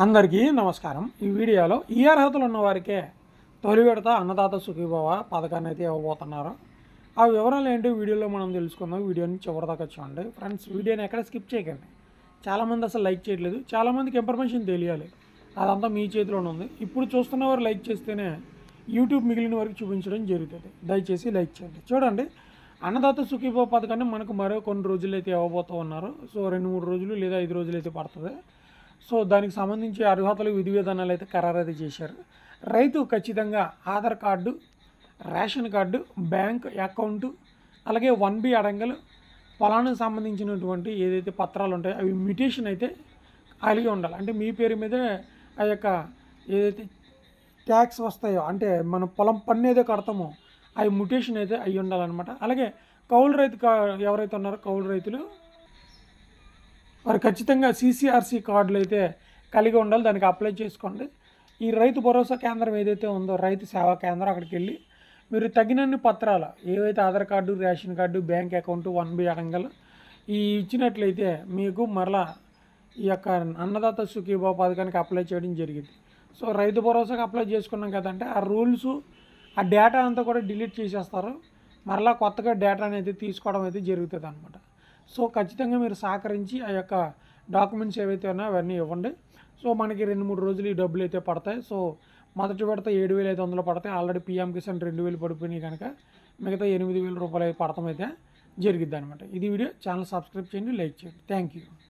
అందరికీ నమస్కారం. ఈ వీడియోలో ఈ అర్హతలు ఉన్న వారికే తొలి విడత అన్నదాత సుఖీభవ పథకాన్ని అయితే ఇవ్వబోతున్నారు. ఆ వివరాలు ఏంటో వీడియోలో మనం తెలుసుకుందాం. వీడియోని చివరిదాకా చూడండి ఫ్రెండ్స్. వీడియోని ఎక్కడ స్కిప్ చేయకండి. చాలామంది అసలు లైక్ చేయట్లేదు. చాలామందికి ఇన్ఫర్మేషన్ తెలియాలి, అదంతా మీ చేతిలోనే ఉంది. ఇప్పుడు చూస్తున్న వారు లైక్ చేస్తేనే యూట్యూబ్ మిగిలిన వరకు చూపించడం జరుగుతుంది. దయచేసి లైక్ చేయండి. చూడండి, అన్నదాత సుఖీభవ పథకాన్ని మనకు మరో కొన్ని రోజులు అయితే ఇవ్వబోతూ ఉన్నారు. సో 2-3 రోజులు లేదా 5 రోజులు అయితే పడుతుంది. సో దానికి సంబంధించి అర్హతలు, విధి విధానాలు అయితే ఖరారైతే చేశారు. రైతు ఖచ్చితంగా Aadhaar card, ration card, bank account, అలాగే 1B అడంగలు, పొలానికి సంబంధించినటువంటి ఏదైతే పత్రాలు ఉంటాయో అవి మ్యూటేషన్ అయితే కలిగి ఉండాలి. అంటే మీ పేరు మీద ఆ యొక్క ఏదైతే ట్యాక్స్ వస్తాయో, అంటే మన పొలం పన్ను ఏదో కడతామో అవి మ్యూటేషన్ అయితే అయ్యి ఉండాలన్నమాట. అలాగే కౌలు రైతు ఎవరైతే ఉన్నారో కౌలు రైతులు వారు ఖచ్చితంగా CCRC కార్డులు అయితే కలిగి ఉండాలి. దానికి అప్లై చేసుకోండి. ఈ రైతు భరోసా కేంద్రం ఏదైతే ఉందో, రైతు సేవా కేంద్రం, అక్కడికి వెళ్ళి మీరు తగినన్ని పత్రాలు ఏవైతే Aadhaar card, ration card, bank account, 1B అడంగలు ఈ ఇచ్చినట్లయితే మీకు మరలా ఈ యొక్క అన్నదాత సుఖీభవ పథకానికి అప్లై చేయడం జరిగింది. సో రైతు భరోసాకి అప్లై చేసుకున్నాం కదంటే ఆ రూల్స్, ఆ డేటా అంతా కూడా డిలీట్ చేసేస్తారు. మరలా కొత్తగా డేటా అనేది తీసుకోవడం అయితే జరుగుతుంది అనమాట. సో ఖచ్చితంగా మీరు సహకరించి ఆ యొక్క డాక్యుమెంట్స్ ఏవైతే ఉన్నాయో అవన్నీ ఇవ్వండి. సో మనకి 2-3 రోజులు ఈ డబ్బులు అయితే పడతాయి. సో మొదటి విడత 7,500 పడతాయి. ఆల్రెడీ PM కిసాన్ 2,000 పడిపోయినాయి కనుక మిగతా 8,000 రూపాయలు పడతాం అయితే జరిగిద్ది అనమాట. ఇది వీడియో. ఛానల్ సబ్స్క్రైబ్ చేయండి, లైక్ చేయండి. Thank you.